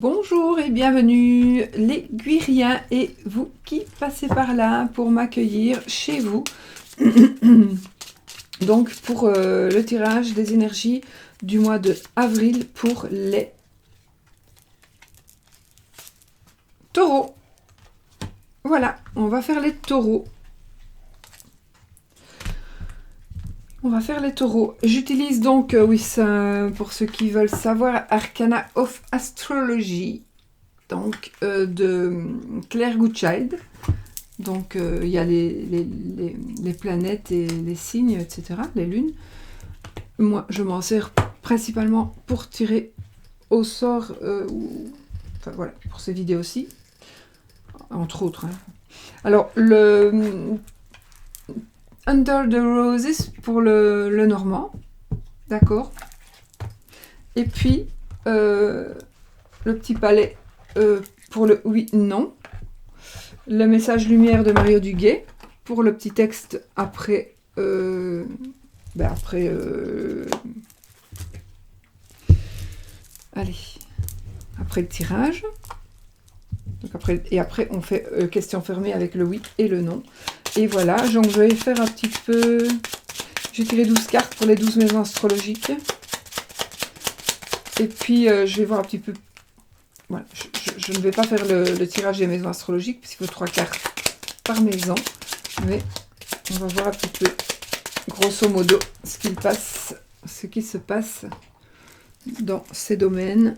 Bonjour et bienvenue les Guiriens et vous qui passez par là pour m'accueillir chez vous. Donc pour le tirage des énergies du mois de avril pour les taureaux. Voilà, on va faire les taureaux. On va faire les taureaux. J'utilise donc, oui, ça, pour ceux qui veulent savoir, Arcana of Astrology, donc de Claire Goodchild. Donc il y a les planètes et les signes, etc., les lunes. Moi, je m'en sers principalement pour tirer au sort, enfin voilà, pour ces vidéos-ci, entre autres. Hein. Alors, le Under the Roses pour le normand, d'accord. Et puis, le petit palais pour le oui-non. Le message lumière de Mario Duguay pour le petit texte après... allez, après le tirage. Donc après, on fait question fermée avec le oui et le non. Et voilà, donc je vais faire un petit peu... J'ai tiré 12 cartes pour les 12 maisons astrologiques. Et puis, je vais voir un petit peu... Voilà, je ne vais pas faire le tirage des maisons astrologiques, puisqu'il faut 3 cartes par maison. Mais on va voir un petit peu, grosso modo, ce qui se passe dans ces domaines.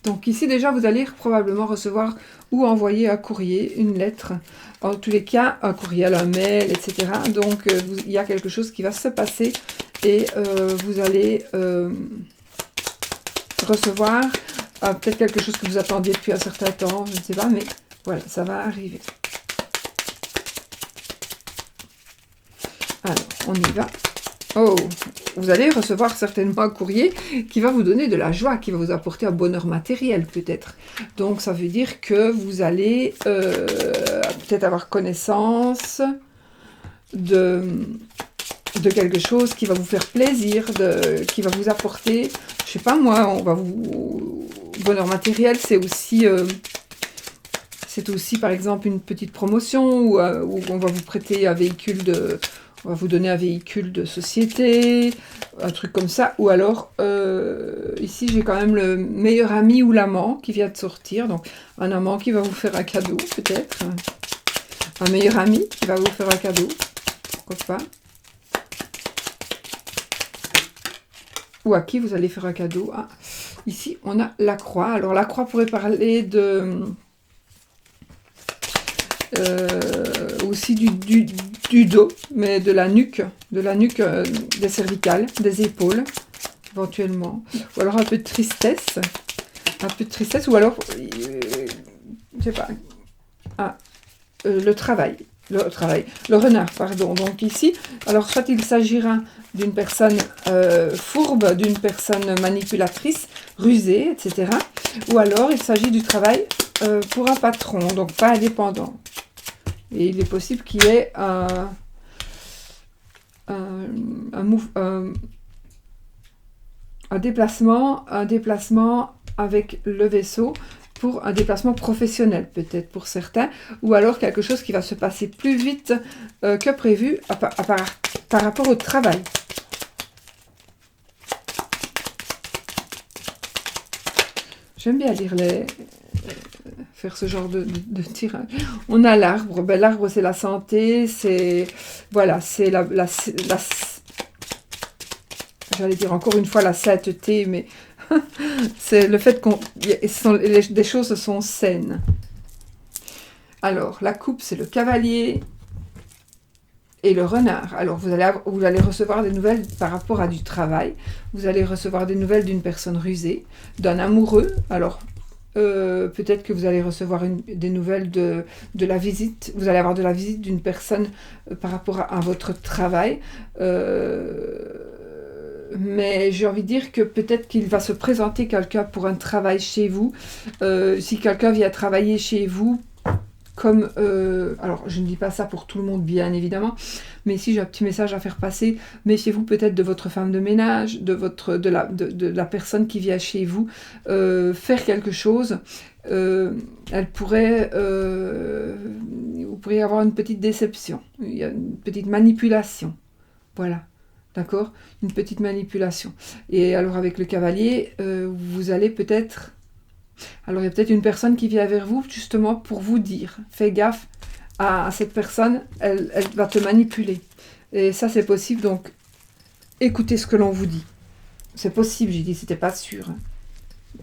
Donc ici, déjà, vous allez probablement recevoir ou envoyer un courrier, une lettre. En tous les cas, un courriel, un mail, etc. Donc, il y a quelque chose qui va se passer et vous allez recevoir peut-être quelque chose que vous attendiez depuis un certain temps, je ne sais pas, mais voilà, ça va arriver. Alors, on y va. Oh, vous allez recevoir certainement un courrier qui va vous donner de la joie, qui va vous apporter un bonheur matériel peut-être. Donc ça veut dire que vous allez peut-être avoir connaissance de quelque chose qui va vous faire plaisir, qui va vous apporter, je sais pas moi, bonheur matériel, c'est aussi par exemple une petite promotion où on va vous prêter un véhicule on va vous donner un véhicule de société, un truc comme ça. Ou alors, ici, j'ai quand même le meilleur ami ou l'amant qui vient de sortir. Donc, un amant qui va vous faire un cadeau, peut-être. Un meilleur ami qui va vous faire un cadeau. Pourquoi pas. Ou à qui vous allez faire un cadeau. Ah, ici, on a la croix. Alors, la croix pourrait parler de... aussi du dos, mais de la nuque, des cervicales, des épaules, éventuellement. Ou alors un peu de tristesse, ou alors, je sais pas, le renard, pardon. Donc ici, alors soit il s'agira d'une personne fourbe, d'une personne manipulatrice, rusée, etc. Ou alors il s'agit du travail pour un patron, donc pas indépendant. Et il est possible qu'il y ait un déplacement avec le vaisseau pour un déplacement professionnel, peut-être pour certains, ou alors quelque chose qui va se passer plus vite que prévu par rapport au travail. J'aime bien lire faire ce genre de tirage. On a l'arbre. Ben, l'arbre, c'est la santé, c'est... Voilà, c'est j'allais dire encore une fois la sainteté, mais c'est le fait des choses sont saines. Alors, la coupe, c'est le cavalier et le renard. Alors, vous allez recevoir des nouvelles par rapport à du travail. Vous allez recevoir des nouvelles d'une personne rusée, d'un amoureux. Alors... peut-être que vous allez recevoir des nouvelles de la visite. Vous allez avoir de la visite d'une personne par rapport à votre travail. Mais j'ai envie de dire que peut-être qu'il va se présenter quelqu'un pour un travail chez vous. Si quelqu'un vient travailler chez vous, comme... alors, je ne dis pas ça pour tout le monde, bien évidemment, mais ici, j'ai un petit message à faire passer. Méfiez-vous peut-être de votre femme de ménage, de la personne qui vient chez vous faire quelque chose. Elle pourrait... vous pourriez avoir une petite déception, il y a une petite manipulation. Voilà. D'accord? Une petite manipulation. Et alors, avec le cavalier, vous allez peut-être... Alors, il y a peut-être une personne qui vient vers vous, justement, pour vous dire, fais gaffe à cette personne, elle va te manipuler. Et ça, c'est possible, donc, écoutez ce que l'on vous dit. C'est possible, j'ai dit, c'était pas sûr. Hein.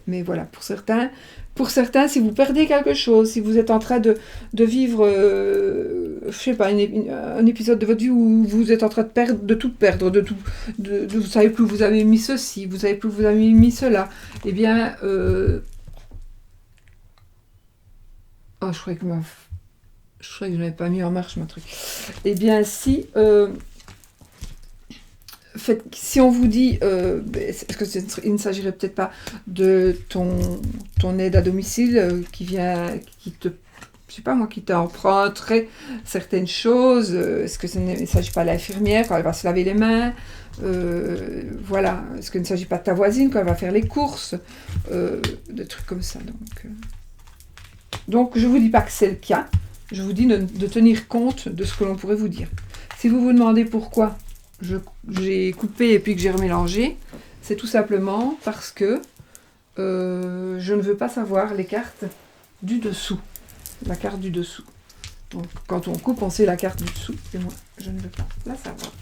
Mais voilà, pour certains, si vous perdez quelque chose, si vous êtes en train de vivre, je sais pas, un épisode de votre vie où vous êtes en train de tout perdre, vous savez plus où vous avez mis ceci, vous savez plus où vous avez mis cela, eh bien, oh, je croyais que je n'avais pas mis en marche mon truc. Eh bien, si on vous dit, est-ce qu'il ne s'agirait peut-être pas de ton aide à domicile qui te, je sais pas moi, qui t'emprunterait certaines choses, est-ce que il ne s'agit pas de l'infirmière quand elle va se laver les mains, voilà, est-ce qu'il ne s'agit pas de ta voisine quand elle va faire les courses, des trucs comme ça, donc je vous dis pas que c'est le cas, je vous dis de tenir compte de ce que l'on pourrait vous dire. Si vous vous demandez pourquoi j'ai coupé et puis que j'ai remélangé, c'est tout simplement parce que je ne veux pas savoir les cartes du dessous. La carte du dessous. Donc quand on coupe, on sait la carte du dessous. Et moi, je ne veux pas la savoir.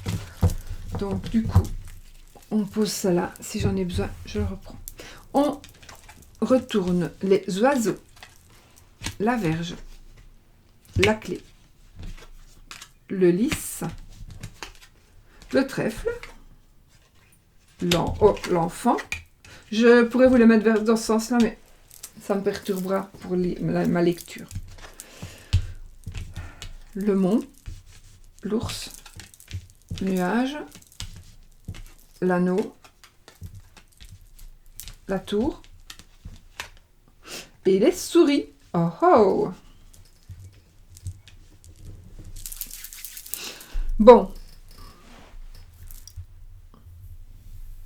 Donc du coup, on pose ça là. Si j'en ai besoin, je le reprends. On retourne les oiseaux, la verge, la clé, le lys, le trèfle, l'enfant. Je pourrais vous les mettre dans ce sens-là, mais ça me perturbera pour ma lecture. Le mont, l'ours, le nuage, l'anneau, la tour et les souris. Oh oh! Bon.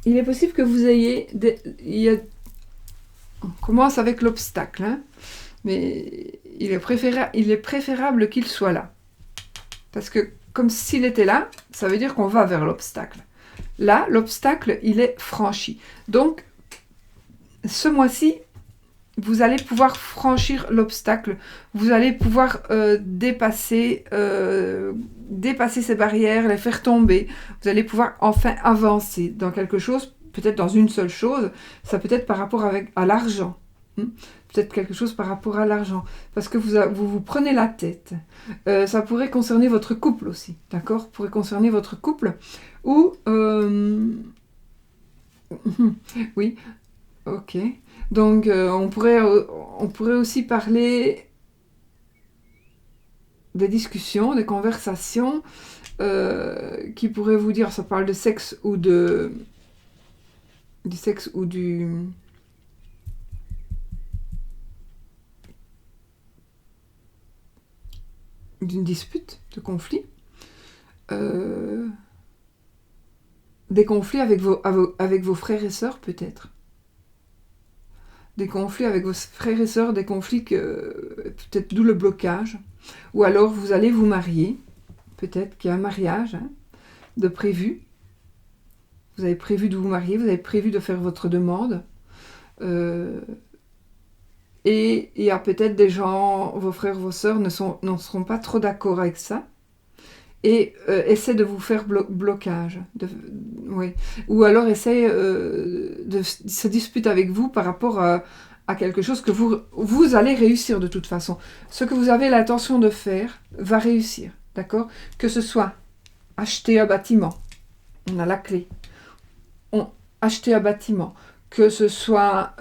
Il est possible que vous ayez... On commence avec l'obstacle, hein, mais il est préférable qu'il soit là. Parce que comme s'il était là, ça veut dire qu'on va vers l'obstacle. Là, l'obstacle, il est franchi. Donc, ce mois-ci, vous allez pouvoir franchir l'obstacle. Vous allez pouvoir dépasser ces barrières, les faire tomber. Vous allez pouvoir enfin avancer dans quelque chose, peut-être dans une seule chose. Ça peut être par rapport à l'argent. Peut-être quelque chose par rapport à l'argent. Parce que vous prenez la tête. Ça pourrait concerner votre couple aussi. D'accord ? Pourrait concerner votre couple. Ou... oui. Ok. Donc, on pourrait aussi parler des discussions, des conversations qui pourraient vous dire, ça parle de sexe ou du sexe ou d'une dispute, de conflit. Des conflits avec vos frères et sœurs, peut-être. Des conflits avec vos frères et sœurs, des conflits peut-être d'où le blocage. Ou alors vous allez vous marier, peut-être qu'il y a un mariage de prévu. Vous avez prévu de vous marier, vous avez prévu de faire votre demande. Et il y a peut-être des gens, vos frères, vos sœurs ne seront pas trop d'accord avec ça. Et essaie de vous faire blocage. Oui. Ou alors essaie de se disputer avec vous par rapport à quelque chose que vous allez réussir de toute façon. Ce que vous avez l'intention de faire va réussir. D'accord ? Que ce soit acheter un bâtiment. On a la clé. Acheter un bâtiment. Que ce soit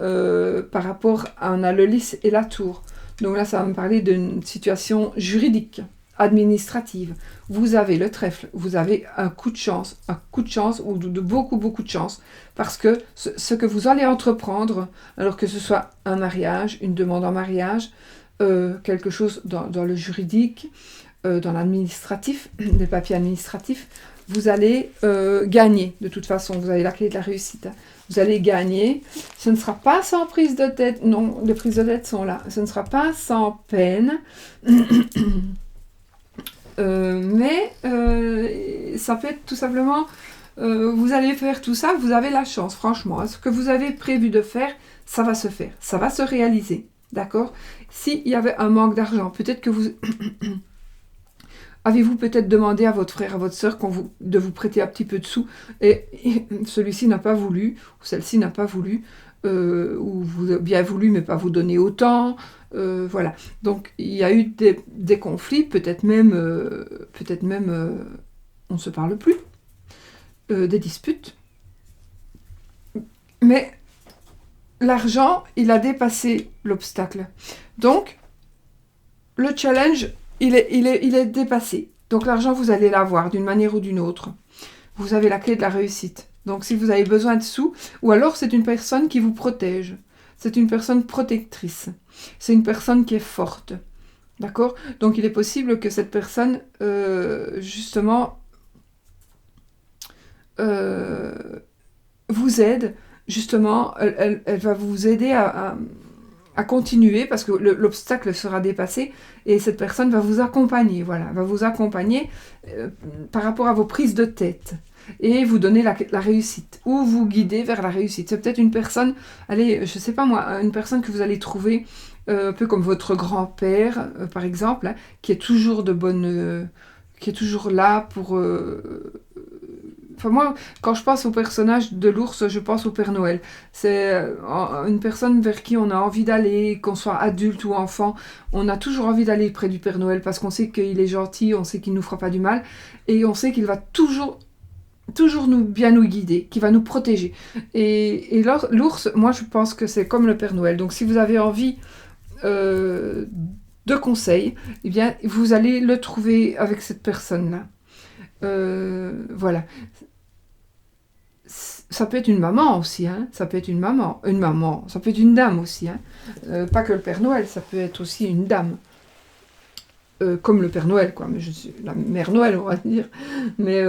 par rapport à... On a le lys et la tour. Donc là, ça va me parler d'une situation juridique, administrative. Vous avez le trèfle, vous avez un coup de chance ou de beaucoup de chance, parce que ce que vous allez entreprendre, alors que ce soit un mariage, une demande en mariage, quelque chose dans le juridique, dans l'administratif, des papiers administratifs, vous allez gagner. De toute façon, vous avez la clé de la réussite. Hein. Vous allez gagner. Ce ne sera pas sans prise de tête. Non, les prises de tête sont là. Ce ne sera pas sans peine. Mais ça peut être tout simplement... vous allez faire tout ça, vous avez la chance, franchement. Hein. Ce que vous avez prévu de faire, ça va se faire. Ça va se réaliser. D'accord? S'il y avait un manque d'argent, peut-être que vous... Avez-vous peut-être demandé à votre frère, à votre soeur de vous prêter un petit peu de sous et celui-ci n'a pas voulu, ou celle-ci n'a pas voulu, ou vous avez bien voulu mais pas vous donner autant, voilà. Donc il y a eu des conflits, peut-être même on ne se parle plus, des disputes. Mais l'argent, il a dépassé l'obstacle. Donc le challenge... Il est dépassé. Donc l'argent, vous allez l'avoir d'une manière ou d'une autre. Vous avez la clé de la réussite. Donc si vous avez besoin de sous, ou alors c'est une personne qui vous protège. C'est une personne protectrice. C'est une personne qui est forte. D'accord? Donc il est possible que cette personne, justement, vous aide. Justement, elle va vous aider à continuer parce que l'obstacle sera dépassé et cette personne va vous accompagner, voilà, va vous accompagner par rapport à vos prises de tête et vous donner la réussite ou vous guider vers la réussite. C'est peut-être une personne, allez, je sais pas moi, une personne que vous allez trouver un peu comme votre grand-père, par exemple, hein, qui est toujours qui est toujours là pour... Enfin, moi, quand je pense au personnage de l'ours, je pense au Père Noël. C'est une personne vers qui on a envie d'aller, qu'on soit adulte ou enfant. On a toujours envie d'aller près du Père Noël parce qu'on sait qu'il est gentil, on sait qu'il ne nous fera pas du mal et on sait qu'il va toujours bien nous guider, qu'il va nous protéger. Et l'ours, moi, je pense que c'est comme le Père Noël. Donc, si vous avez envie de conseils, eh bien, vous allez le trouver avec cette personne-là. Voilà. Ça peut être une maman aussi, hein. Ça peut être une maman, ça peut être une dame aussi, hein. Pas que le Père Noël, ça peut être aussi une dame. Comme le Père Noël, quoi. Mais je suis la Mère Noël, on va dire. Mais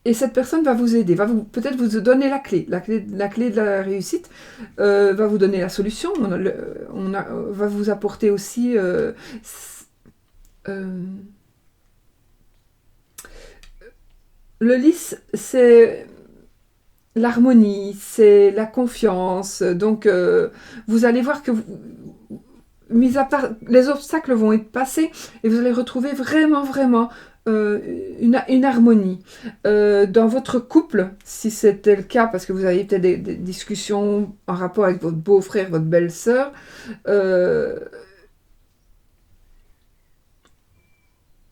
et cette personne va vous aider, va peut-être vous donner la clé de la réussite, va vous donner la solution, va vous apporter aussi le lys, c'est l'harmonie, c'est la confiance. Donc, vous allez voir que, mis à part, les obstacles vont être passés et vous allez retrouver vraiment, vraiment une harmonie. Dans votre couple, si c'était le cas, parce que vous avez peut-être des discussions en rapport avec votre beau-frère, votre belle-sœur,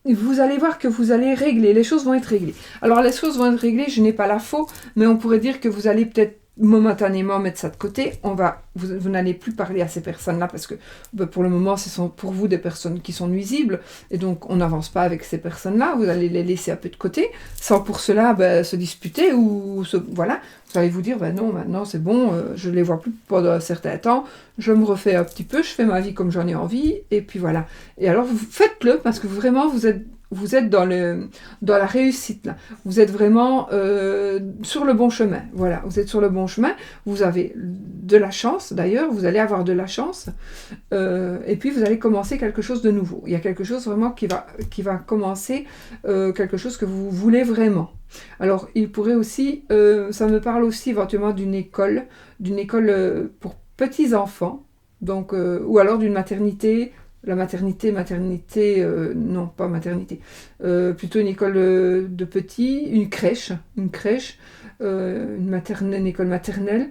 vous allez voir que vous allez régler, les choses vont être réglées. Alors les choses vont être réglées, je n'ai pas la faux, mais on pourrait dire que vous allez peut-être momentanément mettre ça de côté. Vous n'allez plus parler à ces personnes-là parce que pour le moment, ce sont pour vous des personnes qui sont nuisibles et donc on n'avance pas avec ces personnes-là. Vous allez les laisser un peu de côté sans pour cela se disputer ou voilà. Vous allez vous dire, non, maintenant c'est bon, je ne les vois plus pendant un certain temps, je me refais un petit peu, je fais ma vie comme j'en ai envie, et puis voilà. Et alors, faites-le, parce que vraiment, vous êtes dans la réussite, là. Vous êtes vraiment sur le bon chemin, voilà. Vous êtes sur le bon chemin, vous avez de la chance, d'ailleurs, vous allez avoir de la chance, et puis vous allez commencer quelque chose de nouveau. Il y a quelque chose vraiment qui va commencer, quelque chose que vous voulez vraiment. Alors, il pourrait aussi, ça me parle aussi éventuellement d'une école pour petits-enfants, donc, ou alors d'une maternité, non, pas maternité, plutôt une école de petits, une crèche, une école maternelle,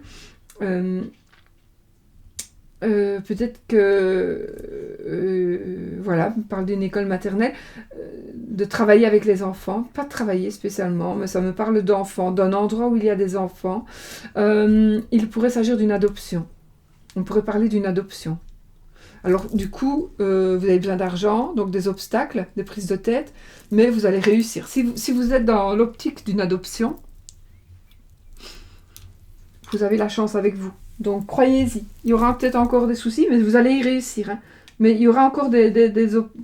peut-être que, voilà, on parle d'une école maternelle, de travailler avec les enfants, pas de travailler spécialement, mais ça me parle d'enfants, d'un endroit où il y a des enfants. Il pourrait s'agir d'une adoption. On pourrait parler d'une adoption. Alors du coup, vous avez besoin d'argent, donc des obstacles, des prises de tête, mais vous allez réussir. Si vous êtes dans l'optique d'une adoption, vous avez la chance avec vous. Donc croyez-y. Il y aura peut-être encore des soucis, mais vous allez y réussir. Hein. Mais il y aura encore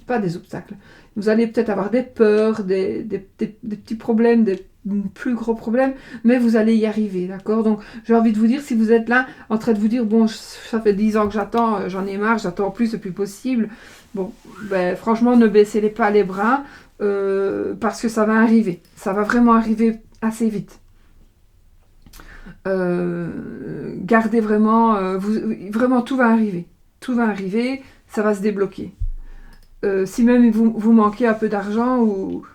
pas des obstacles. Vous allez peut-être avoir des peurs, des petits problèmes, des plus gros problèmes, mais vous allez y arriver, d'accord? Donc j'ai envie de vous dire, si vous êtes là en train de vous dire, bon, ça fait 10 ans que j'attends, j'en ai marre, j'attends plus, c'est plus possible. Bon, ben, franchement, ne baissez pas les bras, parce que ça va arriver. Ça va vraiment arriver assez vite. Gardez vraiment, vraiment tout va arriver. Tout va arriver, ça va se débloquer. Si même vous manquez un peu d'argent, ou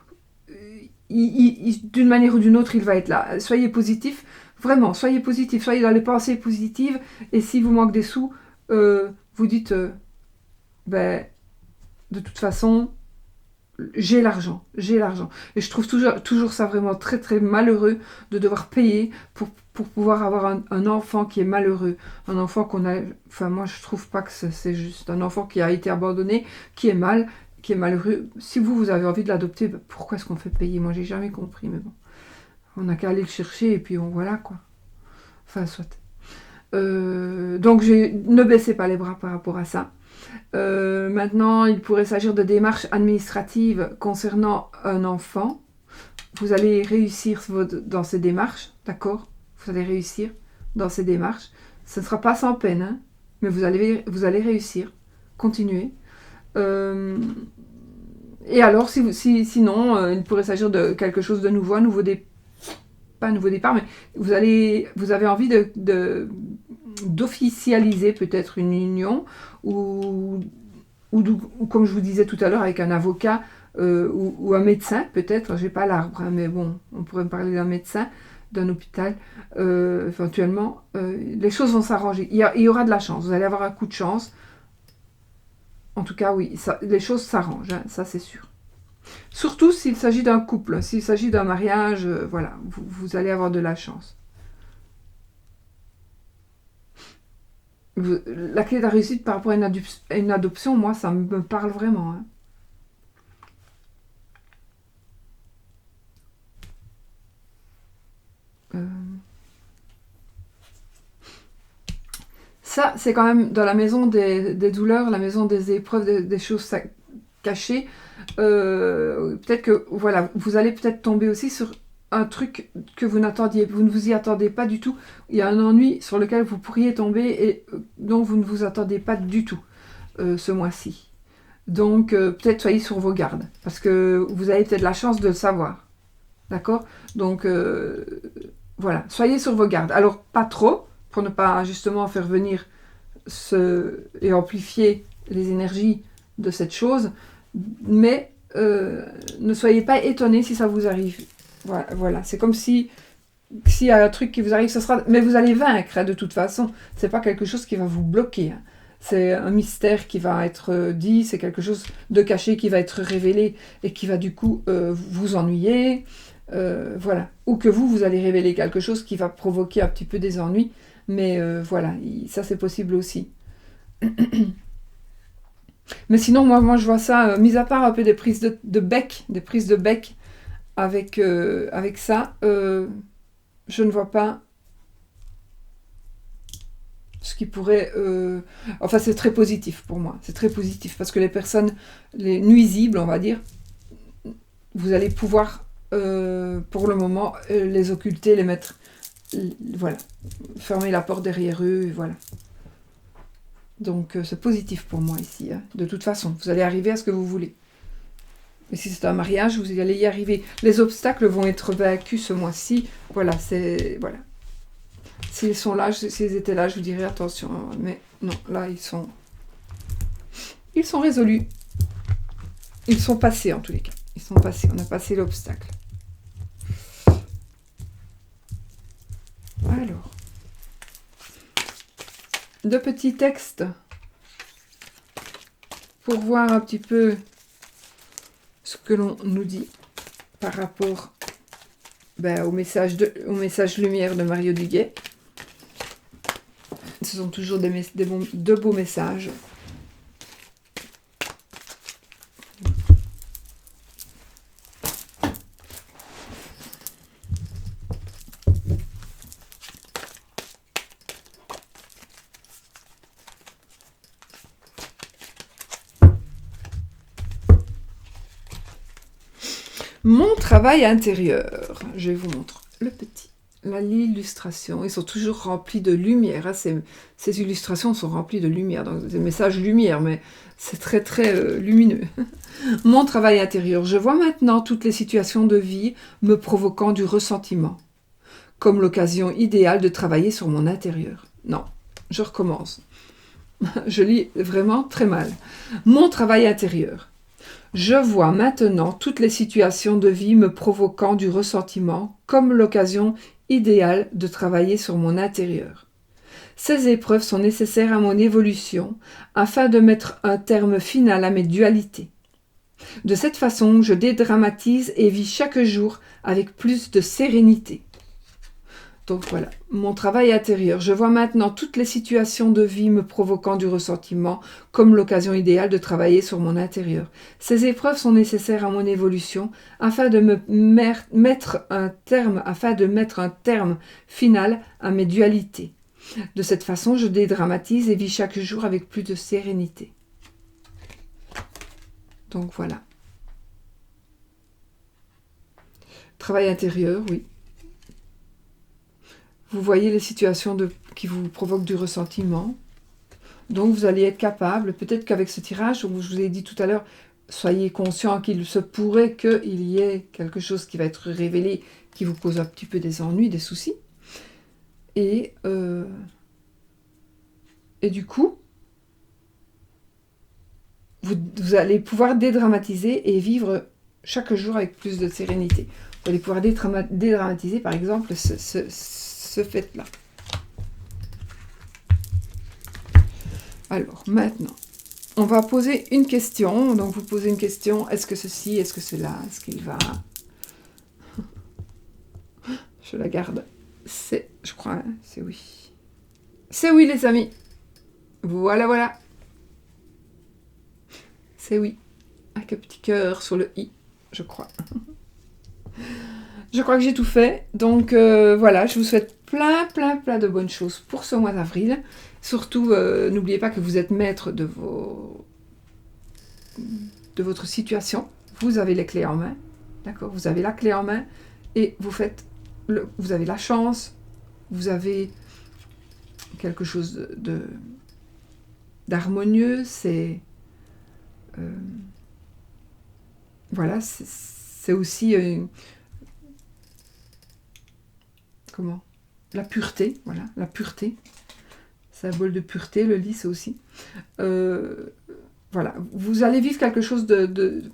d'une manière ou d'une autre, il va être là. Soyez positif, vraiment, soyez positif, soyez dans les pensées positives. Et si vous manquez des sous, vous dites, ben, de toute façon, j'ai l'argent, j'ai l'argent. Et je trouve toujours ça vraiment très très malheureux de devoir payer pour pouvoir avoir un enfant qui est malheureux. Un enfant qu'on a... Enfin, moi, je trouve pas que c'est juste. Un enfant qui a été abandonné, qui est malheureux. Si vous avez envie de l'adopter, ben, pourquoi est-ce qu'on fait payer? Moi, j'ai jamais compris, mais bon. On n'a qu'à aller le chercher et puis voilà, quoi. Enfin, soit. Donc, ne baissez pas les bras par rapport à ça. Maintenant, il pourrait s'agir de démarches administratives concernant un enfant. Vous allez réussir dans ces démarches, d'accord? Vous allez réussir dans ces démarches. Ce ne sera pas sans peine, hein, mais vous allez réussir. Continuez. Et alors, sinon, il pourrait s'agir de quelque chose de nouveau, pas un nouveau départ, mais vous avez envie d'officialiser peut-être une union, ou comme je vous disais tout à l'heure, avec un avocat, ou un médecin peut-être, j'ai pas l'arbre, hein, mais bon, on pourrait me parler d'un médecin, d'un hôpital, éventuellement, les choses vont s'arranger, il y aura de la chance, vous allez avoir un coup de chance, en tout cas oui, les choses s'arrangent, hein, ça c'est sûr. Surtout s'il s'agit d'un couple, s'il s'agit d'un mariage, voilà, vous allez avoir de la chance. La clé de la réussite par rapport à une adoption, moi, ça me parle vraiment. Hein. Ça, c'est quand même dans la maison des douleurs, la maison des épreuves, des choses cachées. Peut-être que, voilà, vous allez peut-être tomber aussi sur un truc que vous ne vous y attendez pas du tout. Il y a un ennui sur lequel vous pourriez tomber et dont vous ne vous attendez pas du tout ce mois-ci. Donc, peut-être soyez sur vos gardes, parce que vous avez peut-être la chance de le savoir. D'accord? Donc, voilà, soyez sur vos gardes. Alors, pas trop, pour ne pas justement faire venir et amplifier les énergies de cette chose, mais ne soyez pas étonnés si ça vous arrive. Voilà. C'est comme s'il y a un truc qui vous arrive, mais vous allez vaincre, hein, de toute façon. C'est pas quelque chose qui va vous bloquer. Hein. C'est un mystère qui va être dit, c'est quelque chose de caché qui va être révélé et qui va du coup vous ennuyer. Voilà. Ou que vous allez révéler quelque chose qui va provoquer un petit peu des ennuis. Mais voilà, ça c'est possible aussi. Mais sinon, moi je vois ça, mis à part un peu des prises de bec, avec ça, je ne vois pas ce qui pourrait... Enfin, c'est très positif pour moi. C'est très positif parce que les personnes, les nuisibles, on va dire, vous allez pouvoir, pour le moment, les occulter, les mettre... Voilà. Fermer la porte derrière eux, et voilà. Donc, c'est positif pour moi ici. Hein. De toute façon, vous allez arriver à ce que vous voulez. Et si c'est un mariage, vous allez y arriver. Les obstacles vont être vaincus ce mois-ci. Voilà, c'est... Voilà. S'ils sont là, s'ils étaient là, je vous dirais attention. Mais non, là, ils sont résolus. Ils sont passés, en tous les cas. Ils sont passés. On a passé l'obstacle. Alors. Deux petits textes pour voir un petit peu ce que l'on nous dit par rapport au message lumière de Mario Duguay. Ce sont toujours de beaux messages. Mon travail intérieur. Je vais vous montrer le petit. L'illustration, ils sont toujours remplis de lumière. Hein. Ces illustrations sont remplies de lumière, donc des messages lumière, mais c'est très très lumineux. Mon travail intérieur. Je vois maintenant toutes les situations de vie me provoquant du ressentiment, comme l'occasion idéale de travailler sur mon intérieur. Non, je recommence. Je lis vraiment très mal. Mon travail intérieur. Je vois maintenant toutes les situations de vie me provoquant du ressentiment comme l'occasion idéale de travailler sur mon intérieur. Ces épreuves sont nécessaires à mon évolution afin de mettre un terme final à mes dualités. De cette façon, je dédramatise et vis chaque jour avec plus de sérénité. Donc voilà, mon travail intérieur. Je vois maintenant toutes les situations de vie me provoquant du ressentiment comme l'occasion idéale de travailler sur mon intérieur. Ces épreuves sont nécessaires à mon évolution afin de mettre un terme final à mes dualités. De cette façon, je dédramatise et vis chaque jour avec plus de sérénité. Donc voilà. Travail intérieur, oui. Vous voyez les situations qui vous provoquent du ressentiment. Donc vous allez être capable, peut-être qu'avec ce tirage, où je vous ai dit tout à l'heure, soyez conscient qu'il se pourrait qu'il y ait quelque chose qui va être révélé, qui vous cause un petit peu des ennuis, des soucis. Et du coup, vous allez pouvoir dédramatiser et vivre chaque jour avec plus de sérénité. Vous allez pouvoir dédramatiser, par exemple, ce fait-là. Alors, maintenant, on va poser une question. Donc, vous posez une question. Est-ce que ceci, est-ce que cela, est-ce qu'il va... Je la garde. C'est, je crois, hein, c'est oui. C'est oui, les amis. Voilà, voilà. C'est oui. Avec un petit cœur sur le i, je crois. Je crois que j'ai tout fait. Donc, voilà, je vous souhaite plein de bonnes choses pour ce mois d'avril. Surtout, n'oubliez pas que vous êtes maître de votre situation. Vous avez les clés en main. D'accord? Vous avez la clé en main et vous avez la chance. Vous avez quelque chose d'harmonieux. C'est... voilà, c'est aussi... comment? La pureté, voilà, la pureté. Symbole de pureté, le lys aussi. Voilà, vous allez vivre quelque chose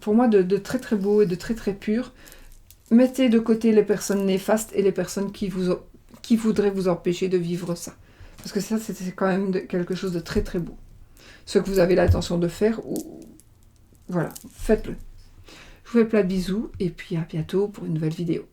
pour moi, de très très beau et de très très pur. Mettez de côté les personnes néfastes et les personnes qui voudraient vous empêcher de vivre ça. Parce que ça, c'est quand même quelque chose de très très beau. Ce que vous avez l'intention de faire, voilà, faites-le. Je vous fais plein de bisous et puis à bientôt pour une nouvelle vidéo.